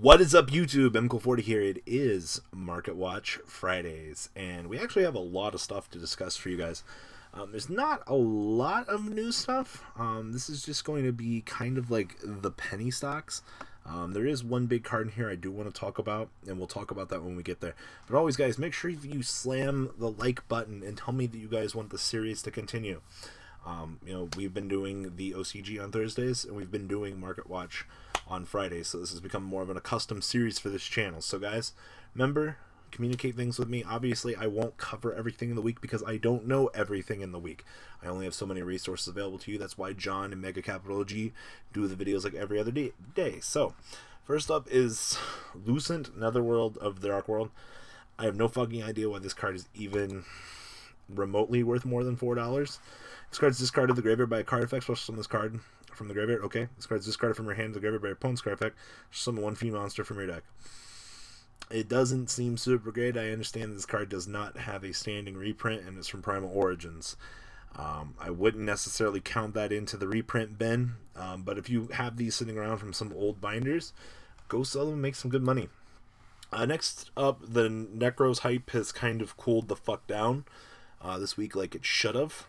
What is up, YouTube? MCO40 here. It is Market Watch Fridays, and we actually have a lot of stuff to discuss for you guys. There's not a lot of new stuff. This is just going to be kind of like the penny stocks. There is one big card in here I do want to talk about, and we'll talk about that when we get there. But always, guys, make sure you slam the like button and tell me that you guys want the series to continue. We've been doing the OCG on Thursdays, and we've been doing Market Watch on Fridays, so this has become more of an custom series for this channel. So guys, remember, communicate things with me. Obviously, I won't cover everything in the week because I don't know everything in the week. I only have so many resources available to you. That's why John and Mega Capital G do the videos like every other day. So, first up is Lucent, Netherworld of the Dark World. I have no fucking idea why this card is even remotely worth more than $4. This card is discarded the graveyard by a card effect. Special summon this card from the graveyard. Okay, this card is discarded from your hand to the graveyard by your opponent's card effect. Summon one free monster from your deck. It doesn't seem super great. I understand this card does not have a standing reprint, and it's from Primal Origins. I wouldn't necessarily count that into the reprint bin, but if you have these sitting around from some old binders, go sell them and make some good money. Next up, the Necroz hype has kind of cooled the fuck down this week like it should have,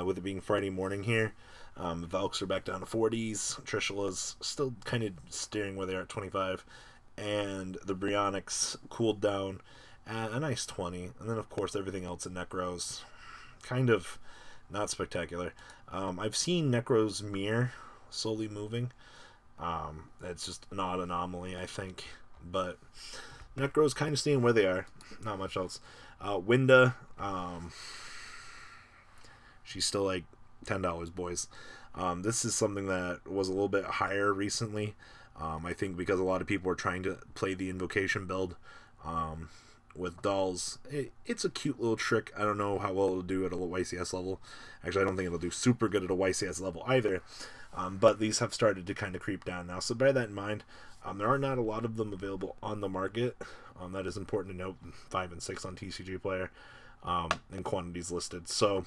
with it being Friday morning here. Valks are back down to 40s. Trishula's still kind of steering where they are at 25. And the Bryonics cooled down at a nice 20. And then, of course, everything else in Necroz, kind of not spectacular. I've seen Necroz mirror slowly moving. That's just an odd anomaly, I think. But Necroz kind of staying where they are. Not much else. Winda, she's still like $10, boys. This is something that was a little bit higher recently. I think because a lot of people are trying to play the invocation build with dolls. It's a cute little trick. I don't know how well it'll do at a low YCS level. Actually, I don't think it'll do super good at a YCS level either. But these have started to kind of creep down now. So bear that in mind. There are not a lot of them available on the market. That is important to note. 5 and 6 on TCG Player. And quantities listed. So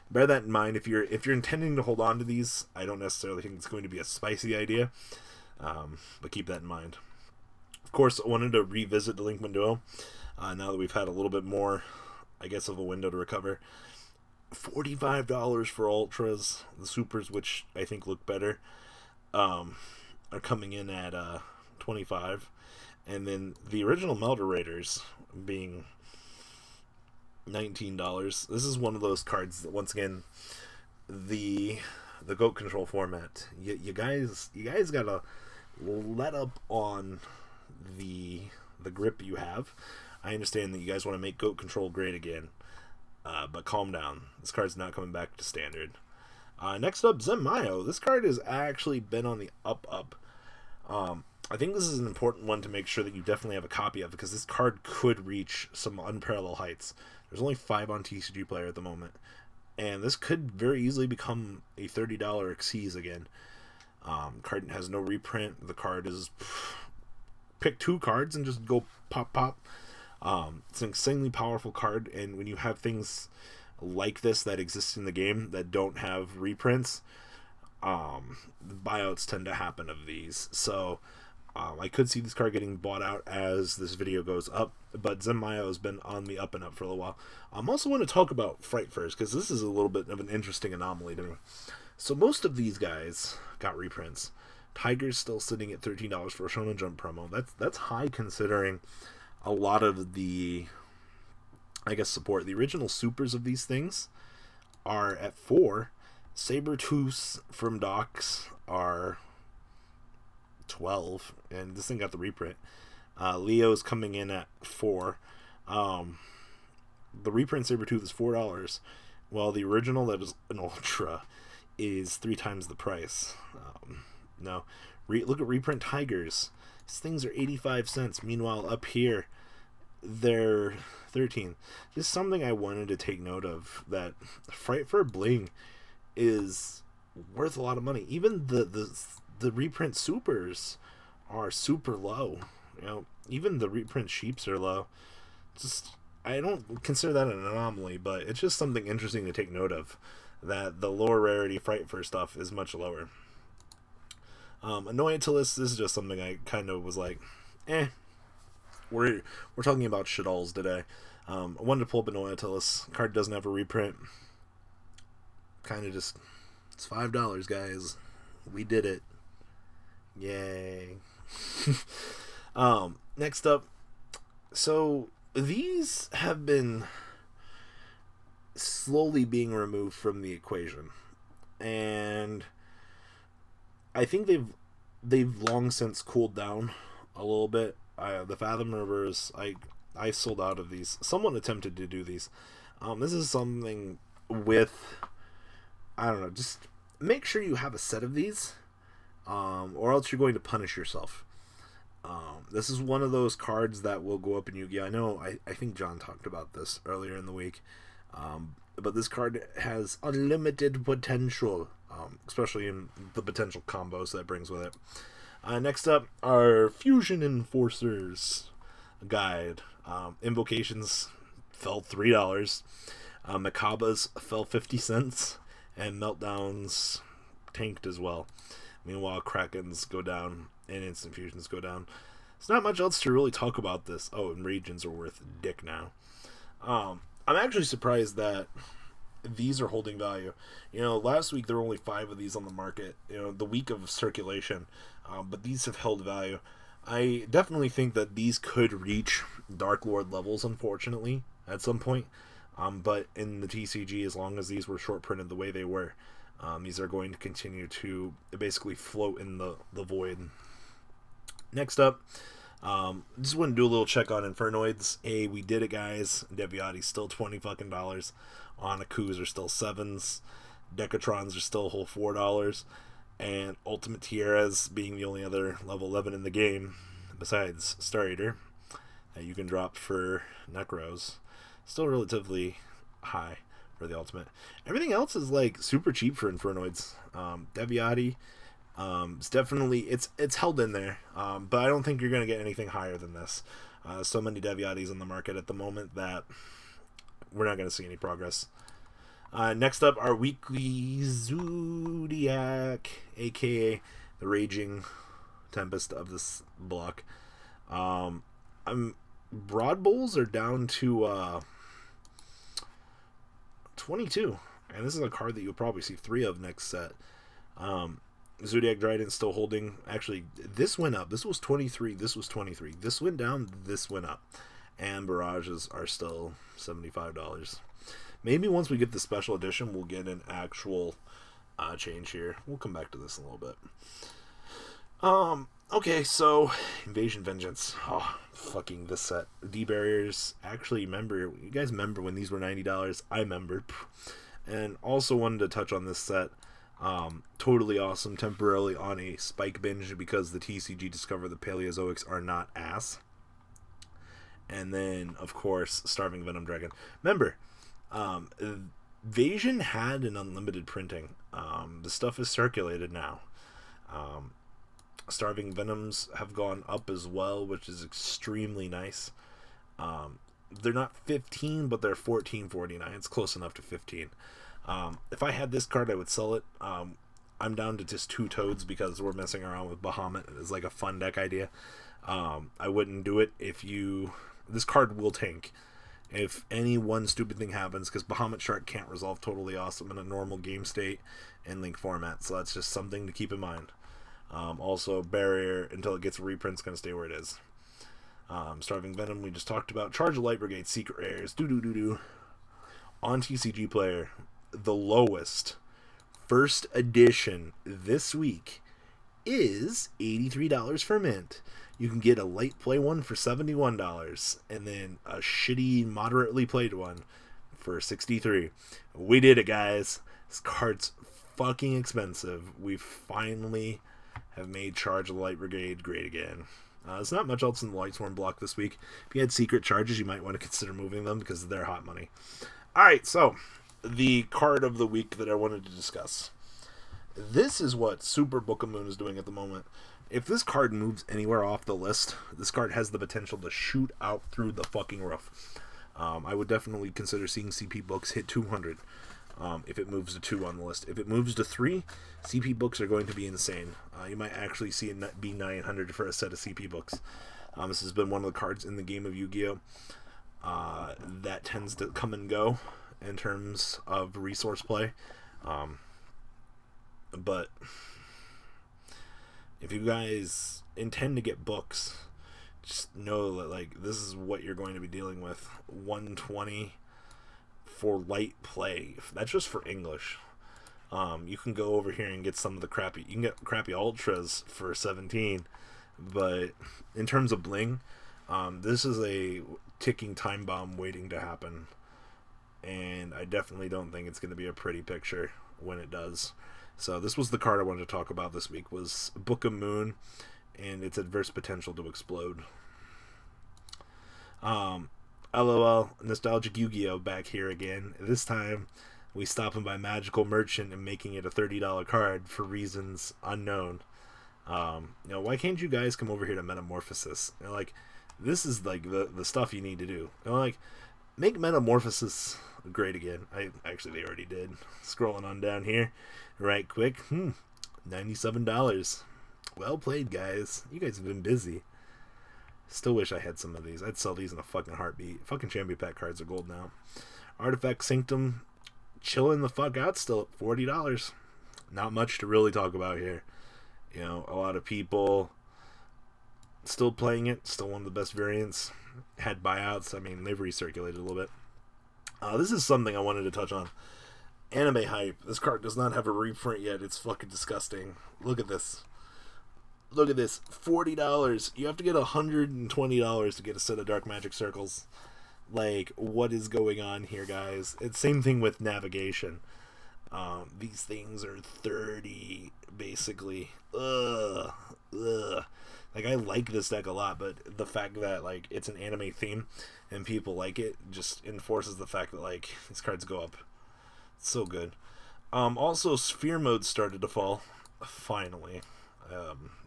bear that in mind. If you're intending to hold on to these, I don't necessarily think it's going to be a spicy idea. But keep that in mind. Of course, I wanted to revisit Delinquent Duo. Now that we've had a little bit more, I guess, of a window to recover. $45 for Ultras. The Supers, which I think look better, are coming in at $25. And then the original Melter Raiders being $19. This is one of those cards that, once again, the goat control format. You guys gotta let up on the grip you have. I understand that you guys want to make goat control great again, but calm down. This card's not coming back to standard. Next up, Zemayo. This card has actually been on the up. I think this is an important one to make sure that you definitely have a copy of, because this card could reach some unparalleled heights. There's only 5 on TCG Player at the moment, and this could very easily become a $30 Xyz again. Card has no reprint. The card is pick 2 cards and just go pop. It's an insanely powerful card, and when you have things like this that exist in the game that don't have reprints, buyouts tend to happen of these. So I could see this card getting bought out as this video goes up, but Zemayo has been on the up and up for a little while. I also want to talk about Frightfurs, because this is a little bit of an interesting anomaly to me. So most of these guys got reprints. Tiger's still sitting at $13 for a Shonen Jump promo. That's high considering a lot of the, I guess, support. The original supers of these things are at $4. Sabertooths from Docs are $12, and this thing got the reprint. Leo's coming in at $4. The reprint Sabertooth is $4, while the original, that is an Ultra, is 3 times the price. Look at reprint Tigers. These things are 85 cents. Meanwhile, up here, they're 13. This is something I wanted to take note of, that Frightfur Bling is worth a lot of money. Even the reprint supers are super low. Even the reprint sheeps are low. I don't consider that an anomaly, but it's just something interesting to take note of, that the lower rarity Frightfur stuff is much lower. Annoyantilus, this is just something I kind of was like, we're talking about shit-alls today. I wanted to pull up an oil till this card doesn't have a reprint. Kind of just, it's $5, guys. We did it. Yay. Next up, so these have been slowly being removed from the equation, and I think they've long since cooled down a little bit. The Fathom Rivers, I sold out of these. Someone attempted to do these. This is something with, I don't know, just make sure you have a set of these, or else you're going to punish yourself. This is one of those cards that will go up in Yu-Gi-Oh! I know, I think John talked about this earlier in the week, but this card has unlimited potential, especially in the potential combos that brings with it. Next up, our Fusion Enforcers guide. Invocations fell $3. Macabas fell 50 cents, and Meltdowns tanked as well. Meanwhile, Krakens go down, and Instant Fusions go down. There's not much else to really talk about this. Oh, and Regions are worth dick now. I'm actually surprised that these are holding value. You know, last week there were only 5 of these on the market, you know, the week of circulation, but these have held value. I definitely think that these could reach Dark Lord levels, unfortunately, at some point, but in the TCG, as long as these were short printed the way they were, these are going to continue to basically float in the void. Next up, just want to do a little check on Infernoids. Hey, we did it, guys. Deviati's still $20 fucking. Anakus are still 7s. Decatrons are still a whole $4. And Ultimate Tiaras, being the only other level 11 in the game, besides Star Eater, that you can drop for Necroz, still relatively high for the Ultimate. Everything else is like super cheap for Infernoids. Deviati, it's definitely, it's held in there, but I don't think you're going to get anything higher than this. So many Deviatis on the market at the moment that we're not going to see any progress. Next up, our weekly Zodiac, aka the Raging Tempest of this block. Broad Bulls are down to 22, and this is a card that you'll probably see 3 of next set. Zodiac Dryden's still holding. Actually, this went up. This was 23. This was 23. This went down. This went up. And Barrages are still $75. Maybe once we get the special edition, we'll get an actual change here. We'll come back to this in a little bit. Okay, so Invasion Vengeance. Oh, fucking this set. D-Barriers. Actually, you guys remember when these were $90? I remember. And also wanted to touch on this set. Totally awesome. Temporarily on a spike binge because the TCG discovered the Paleozoics are not ass. And then, of course, Starving Venom Dragon. Remember, Invasion had an unlimited printing. The stuff is circulated now. Starving Venoms have gone up as well, which is extremely nice. They're not 15, but they're 14.49. It's close enough to 15. If I had this card, I would sell it. I'm down to just 2 Toads because we're messing around with Bahamut. It's like a fun deck idea. I wouldn't do it if you... This card will tank if any one stupid thing happens, because Bahamut Shark can't resolve Totally Awesome in a normal game state and link format, so that's just something to keep in mind. Also, Barrier, until it gets a reprint, is going to stay where it is. Starving Venom, we just talked about. Charge of Light Brigade, Secret Rares, on TCG Player, the lowest first edition this week is $83 for mint. You can get a light play one for $71, and then a shitty, moderately played one for $63. We did it, guys. This card's fucking expensive. We finally have made Charge of the Light Brigade great again. There's not much else in the Lightsworn block this week. If you had secret charges, you might want to consider moving them because they're hot money. Alright, so the card of the week that I wanted to discuss. This is what Super Book of Moon is doing at the moment. If this card moves anywhere off the list, this card has the potential to shoot out through the fucking roof. I would definitely consider seeing CP Books hit 200 if it moves to 2 on the list. If it moves to 3, CP Books are going to be insane. You might actually see it be 900 for a set of CP Books. This has been one of the cards in the game of Yu-Gi-Oh! That tends to come and go in terms of resource play. But if you guys intend to get books, just know that like this is what you're going to be dealing with. 120 for light play. That's just for English. You can go over here and get some of the crappy. You can get crappy ultras for 17, but in terms of bling, this is a ticking time bomb waiting to happen, and I definitely don't think it's going to be a pretty picture when it does. So this was the card I wanted to talk about this week, was Book of Moon and its adverse potential to explode. LOL, nostalgic Yu-Gi-Oh! Back here again. This time we stopping by Magical Merchant and making it a $30 card for reasons unknown. Why can't you guys come over here to Metamorphosis? Like, this is like the stuff you need to do. Like, make Metamorphosis great again. They already did. Scrolling on down here, right quick. $97. Well played, guys. You guys have been busy. Still wish I had some of these. I'd sell these in a fucking heartbeat. Fucking Champion Pack cards are gold now. Artifact Sanctum, chilling the fuck out still at $40. Not much to really talk about here. A lot of people still playing it. Still one of the best variants. Had buyouts. I mean, they've recirculated a little bit. This is something I wanted to touch on. Anime hype. This card does not have a reprint yet. It's fucking disgusting. Look at this. Look at this. $40. You have to get $120 to get a set of Dark Magic Circles. Like, what is going on here, guys? It's same thing with navigation. These things are 30, basically. Ugh. Like, I like this deck a lot, but the fact that, like, it's an anime theme and people like it just enforces the fact that, like, these cards go up. It's so good. Also, Sphere Mode started to fall. Finally.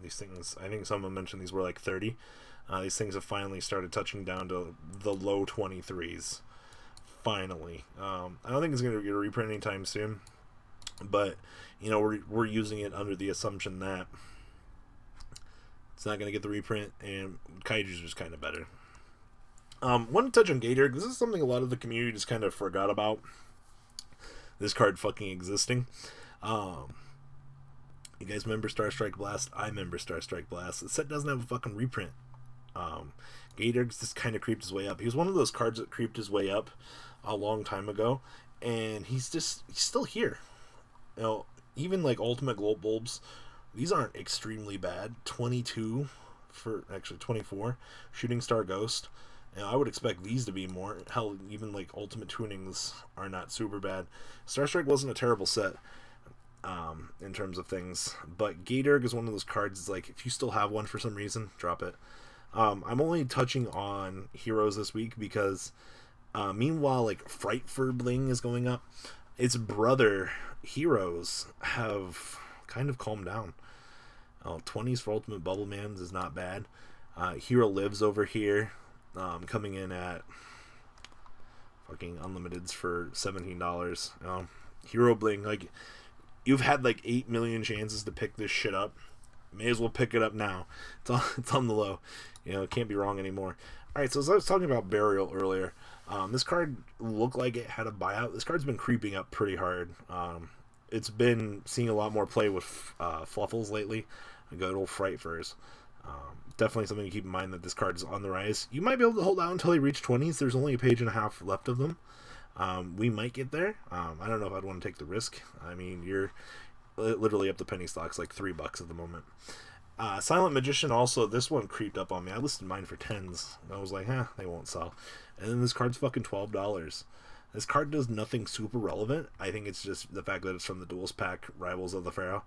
These things, I think someone mentioned these were like 30. These things have finally started touching down to the low 23s. Finally. I don't think it's going to get a reprint anytime soon. But, we're using it under the assumption that it's not going to get the reprint, and Kaiju's just kind of better. Want to touch on Gator. This is something a lot of the community just kind of forgot about. This card fucking existing. You guys remember Star Strike Blast? I remember Star Strike Blast. The set doesn't have a fucking reprint. Gator just kind of creeped his way up. He was one of those cards that creeped his way up a long time ago, and he's still here. Even like Ultimate Glow Bulbs, these aren't extremely bad. 22 for actually 24. Shooting Star Ghost. I would expect these to be more. Hell, even like Ultimate Tunings are not super bad. Star Strike wasn't a terrible set. In terms of things, but Gatorg is one of those cards. It's like, if you still have one for some reason, drop it. I'm only touching on heroes this week because meanwhile, like, Frightfur bling is going up. Its brother heroes have kind of calmed down. 20s for Ultimate Bubble Mans is not bad. Hero Lives over here, coming in at fucking Unlimiteds for $17. Hero Bling, like, you've had like 8 million chances to pick this shit up. May as well pick it up now. It's on the low. It can't be wrong anymore. Alright, so as I was talking about Burial earlier, this card looked like it had a buyout. This card's been creeping up pretty hard. It's been seeing a lot more play with Fluffles lately. Good old Frightfurs. Definitely something to keep in mind, that this card is on the rise. You might be able to hold out until they reach 20s. There's only a page and a half left of them. We might get there. I don't know if I'd want to take the risk. I mean, you're literally up to penny stocks, like $3 at the moment. Silent Magician also, this one creeped up on me. I listed mine for 10s. I was like, they won't sell. And then this card's fucking $12. This card does nothing super relevant. I think it's just the fact that it's from the Duels Pack, Rivals of the Pharaoh.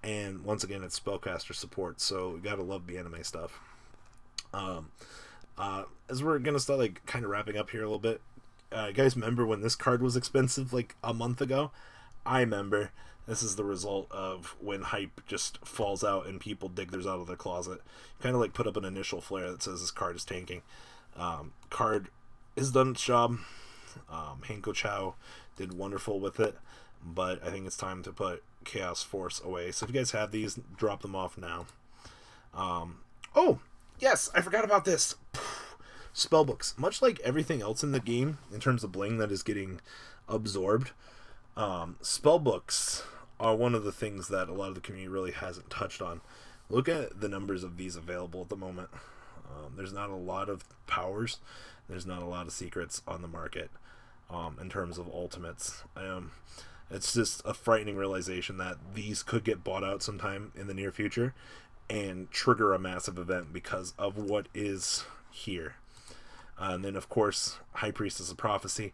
And once again, it's Spellcaster support, so you gotta love the anime stuff. As we're gonna start, like, kind of wrapping up here a little bit, you guys remember when this card was expensive like a month ago? I remember. This is the result of when hype just falls out and people dig theirs out of their closet. Kind of like put up an initial flare that says this card is tanking. Card has done its job. Hanko Chow did wonderful with it, but I think it's time to put Chaos Force away. So if you guys have these, drop them off now. Yes, I forgot about this. Spellbooks. Much like everything else in the game, in terms of bling that is getting absorbed, spellbooks are one of the things that a lot of the community really hasn't touched on. Look at the numbers of these available at the moment. There's not a lot of powers. There's not a lot of secrets on the market in terms of ultimates. It's just a frightening realization that these could get bought out sometime in the near future and trigger a massive event because of what is here. And then, of course, High Priestess of Prophecy.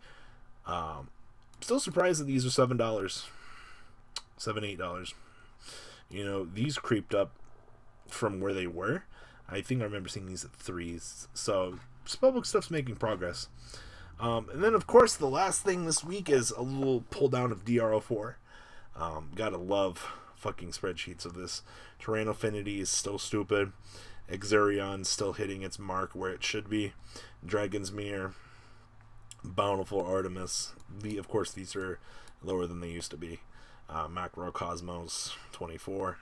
Still surprised that these are $7, $7, $8. You know, these creeped up from where they were. I think I remember seeing these at $3s. So, spellbook stuff's making progress. And then, of course, the last thing this week is a little pull down of DR4. Gotta love fucking spreadsheets of this. Terrain Affinity is still stupid. Exurion's still hitting its mark where it should be. Dragon's Mirror. Bountiful Artemis. Of course, these are lower than they used to be. Macrocosmos 24.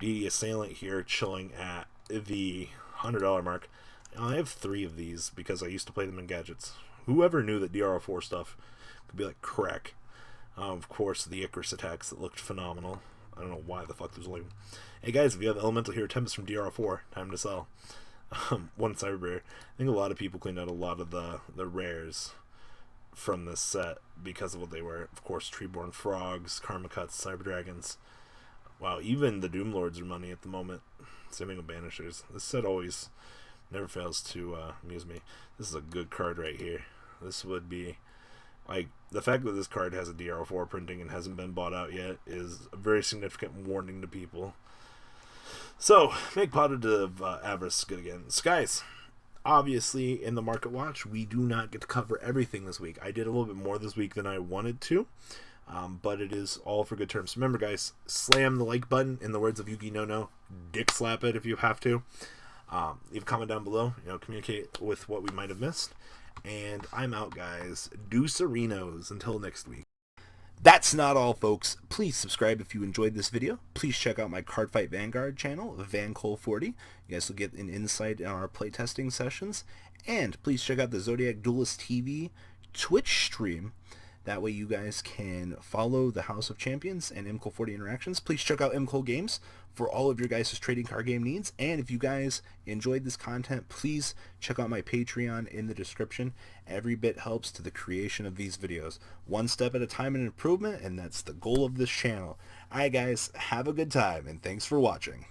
DD Assailant here chilling at the $100 mark. I have 3 of these because I used to play them in gadgets. Whoever knew that DR4 stuff could be like crack. Of course, the Icarus attacks that looked phenomenal. I don't know why the fuck there's only... Hey guys, if you have Elemental Hero Tempest from DR4, time to sell. One Cyber Bear. I think a lot of people cleaned out a lot of the rares from this set because of what they were. Of course, Treeborn Frogs, Karma Cuts, Cyber Dragons. Wow, even the Doom Lords are money at the moment. Same thing with Banishers. This set always never fails to amuse me. This is a good card right here. This would be... Like, the fact that this card has a DR4 printing and hasn't been bought out yet is a very significant warning to people. So, make Positive Avarice good again. So guys, obviously in the Market Watch, we do not get to cover everything this week. I did a little bit more this week than I wanted to, but it is all for good terms. Remember guys, slam the like button, in the words of Yugioh no, dick slap it if you have to. Leave a comment down below, communicate with what we might have missed. And I'm out, guys. Deucerinos. Until next week. That's not all, folks. Please subscribe if you enjoyed this video. Please check out my Cardfight Vanguard channel, VanCole40. You guys will get an insight on our playtesting sessions. And please check out the Zodiac Duelist TV Twitch stream. That way you guys can follow the House of Champions and MCole40 interactions. Please check out MCole Games for all of your guys' trading card game needs. And if you guys enjoyed this content, please check out my Patreon in the description. Every bit helps to the creation of these videos. One step at a time in improvement, and that's the goal of this channel. Alright guys, have a good time, and thanks for watching.